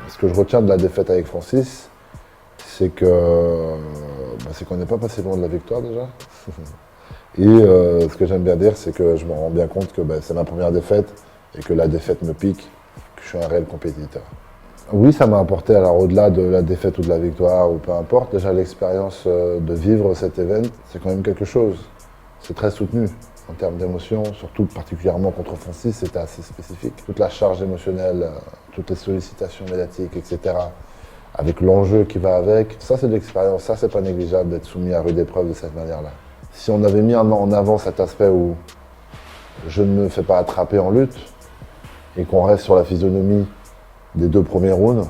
Ce que je retiens de la défaite avec Francis, c'est que c'est qu'on n'est pas passé loin de la victoire déjà. Et ce que j'aime bien dire, c'est que je me rends bien compte que c'est ma première défaite et que la défaite me pique, que je suis un réel compétiteur. Oui, ça m'a apporté, alors au-delà de la défaite ou de la victoire, ou peu importe, déjà l'expérience de vivre cet événement, c'est quand même quelque chose. C'est très soutenu en termes d'émotion, surtout particulièrement contre Francis, c'était assez spécifique. Toute la charge émotionnelle, toutes les sollicitations médiatiques, etc., avec l'enjeu qui va avec, ça c'est de l'expérience, ça c'est pas négligeable d'être soumis à rude épreuve de cette manière-là. Si on avait mis en avant cet aspect où je ne me fais pas attraper en lutte et qu'on reste sur la physionomie des 2 premiers rounds,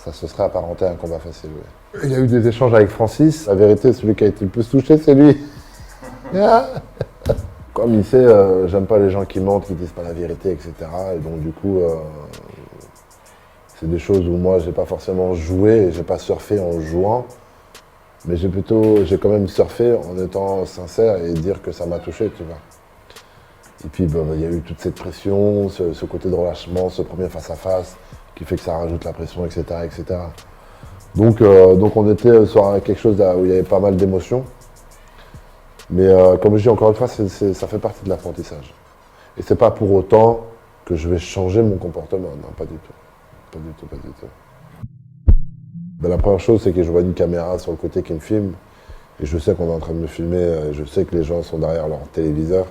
ça se serait apparenté à un combat facile. Oui. Il y a eu des échanges avec Francis. La vérité, celui qui a été le plus touché, c'est lui. Comme il sait, j'aime pas les gens qui mentent, qui disent pas la vérité, etc. Et donc du coup, c'est des choses où moi, j'ai pas forcément joué, j'ai pas surfé en jouant. Mais j'ai quand même surfé en étant sincère et dire que ça m'a touché, tu vois. Et puis, il y a eu toute cette pression, ce côté de relâchement, ce premier face-à-face, qui fait que ça rajoute la pression, etc., etc. Donc on était sur quelque chose où il y avait pas mal d'émotions. Mais comme je dis encore une fois, ça fait partie de l'apprentissage. Et c'est pas pour autant que je vais changer mon comportement. Non, pas du tout. Pas du tout, pas du tout. La première chose, c'est que je vois une caméra sur le côté qui me filme. Et je sais qu'on est en train de me filmer, je sais que les gens sont derrière leur téléviseur.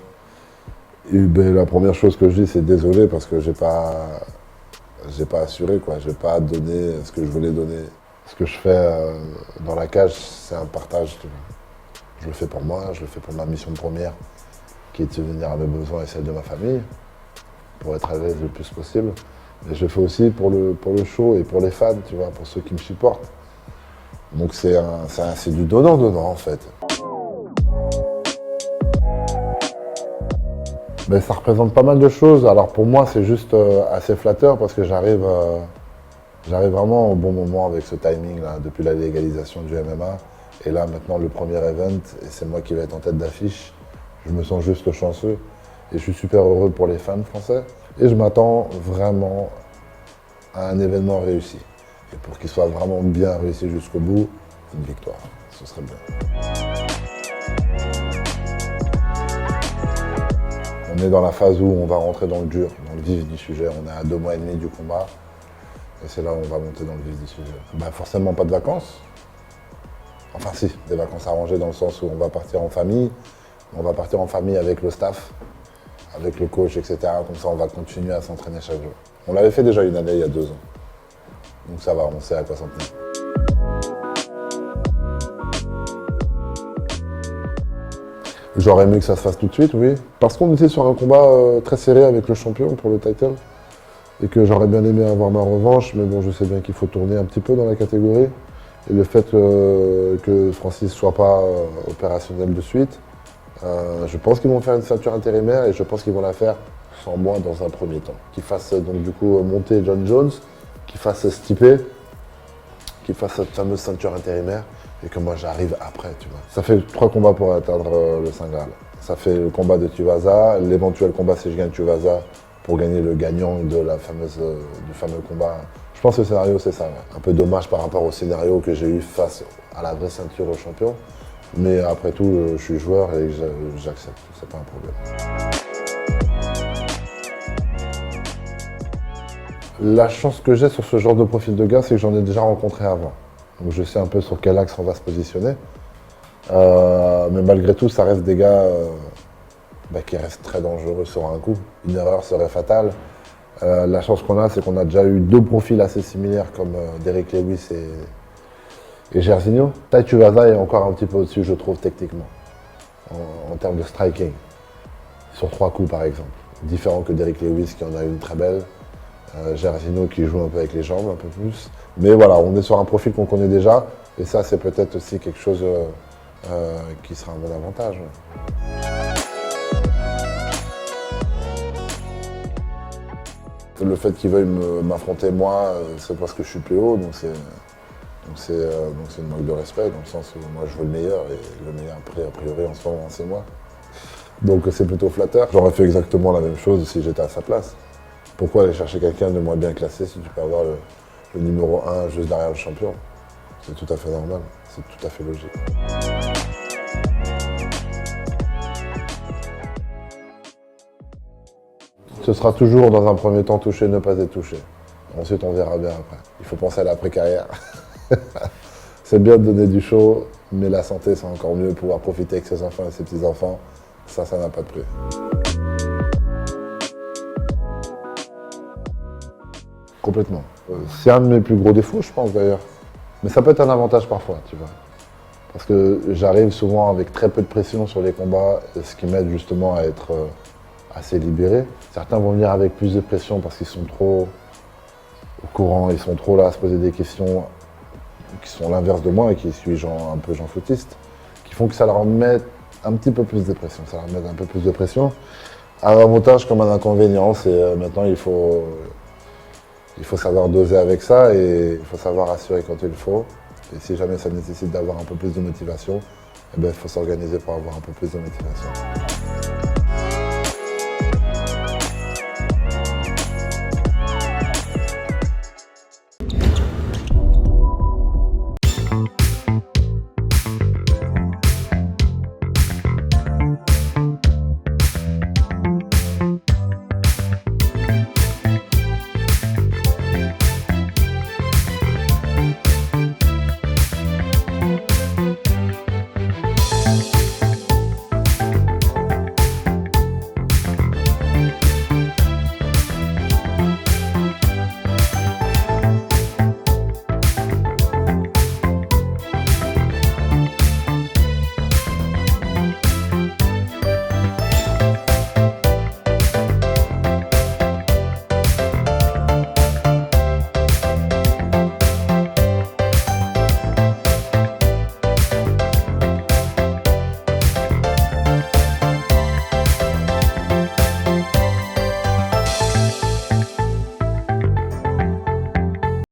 Et la première chose que je dis, c'est désolé parce que j'ai pas assuré, quoi. J'ai pas donné ce que je voulais donner. Ce que je fais dans la cage, c'est un partage. Tu vois. Je le fais pour moi, je le fais pour ma mission première, qui est de subvenir à mes besoins et celle de ma famille, pour être à l'aise le plus possible. Mais je le fais aussi pour le show et pour les fans, tu vois, pour ceux qui me supportent. Donc c'est du donnant-donnant, en fait. Mais ça représente pas mal de choses. Alors pour moi, c'est juste assez flatteur parce que j'arrive vraiment au bon moment avec ce timing là, depuis la légalisation du MMA. Et là, maintenant, le premier event, et c'est moi qui vais être en tête d'affiche. Je me sens juste chanceux et je suis super heureux pour les fans français. Et je m'attends vraiment à un événement réussi. Et pour qu'il soit vraiment bien réussi jusqu'au bout, une victoire. Ce serait bien. On est dans la phase où on va rentrer dans le dur, dans le vif du sujet. On est à 2 mois et demi du combat. Et c'est là où on va monter dans le vif du sujet. Forcément pas de vacances. Enfin si, des vacances arrangées dans le sens où on va partir en famille. On va partir en famille avec le staff, avec le coach, etc. Comme ça, on va continuer à s'entraîner chaque jour. On l'avait fait déjà une année, il y a 2 ans. Donc ça va, on sait à quoi s'en tenir. J'aurais aimé que ça se fasse tout de suite, oui. Parce qu'on était sur un combat très serré avec le champion pour le title. Et que j'aurais bien aimé avoir ma revanche, mais bon, je sais bien qu'il faut tourner un petit peu dans la catégorie. Et le fait que Francis ne soit pas opérationnel de suite, je pense qu'ils vont faire une ceinture intérimaire et je pense qu'ils vont la faire sans moi dans un premier temps. Qu'ils fassent donc du coup monter John Jones, qu'ils fassent Stipe, qu'ils fassent cette fameuse ceinture intérimaire et que moi j'arrive après, tu vois. Ça fait 3 combats pour atteindre le Saint Graal. Ça fait le combat de Tuivasa, l'éventuel combat si je gagne Tuivasa pour gagner le gagnant de du fameux combat. Je pense que le scénario c'est ça. Ouais. Un peu dommage par rapport au scénario que j'ai eu face à la vraie ceinture au champion. Mais après tout, je suis joueur et j'accepte, c'est pas un problème. La chance que j'ai sur ce genre de profil de gars, c'est que j'en ai déjà rencontré avant. Donc je sais un peu sur quel axe on va se positionner. Mais malgré tout, ça reste des gars qui restent très dangereux sur un coup. Une erreur serait fatale. La chance qu'on a, c'est qu'on a déjà eu 2 profils assez similaires comme Derrick Lewis et Jairzinho. Tai Tuivasa est encore un petit peu au-dessus, je trouve, techniquement, en termes de striking. Sur 3 coups, par exemple. Différent que Derrick Lewis, qui en a une très belle. Jairzinho qui joue un peu avec les jambes, un peu plus. Mais voilà, on est sur un profil qu'on connaît déjà. Et ça, c'est peut-être aussi quelque chose qui sera un bon avantage. Le fait qu'ils veuillent m'affronter moi, c'est parce que je suis plus haut, donc c'est une manque de respect, dans le sens où moi je veux le meilleur, et le meilleur a priori en ce moment c'est moi. Donc c'est plutôt flatteur. J'aurais fait exactement la même chose si j'étais à sa place. Pourquoi aller chercher quelqu'un de moins bien classé si tu peux avoir le numéro 1 juste derrière le champion? C'est tout à fait normal, c'est tout à fait logique. Ce sera toujours dans un premier temps toucher, ne pas être touché. Ensuite, on verra bien après. Il faut penser à l'après-carrière. C'est bien de donner du show, mais la santé, c'est encore mieux. Pouvoir profiter avec ses enfants et ses petits-enfants, ça n'a pas de prix. Complètement. C'est un de mes plus gros défauts, je pense d'ailleurs. Mais ça peut être un avantage parfois, tu vois. Parce que j'arrive souvent avec très peu de pression sur les combats, ce qui m'aide justement à être assez libéré. Certains vont venir avec plus de pression parce qu'ils sont trop au courant, ils sont trop là à se poser des questions qui sont l'inverse de moi et qui suis un peu Jean Foutiste, qui font que ça leur met un petit peu plus de pression. Ça leur met un peu plus de pression. Un avantage comme un inconvénient, c'est maintenant il faut savoir doser avec ça et il faut savoir assurer quand il faut. Et si jamais ça nécessite d'avoir un peu plus de motivation, eh ben, il faut s'organiser pour avoir un peu plus de motivation.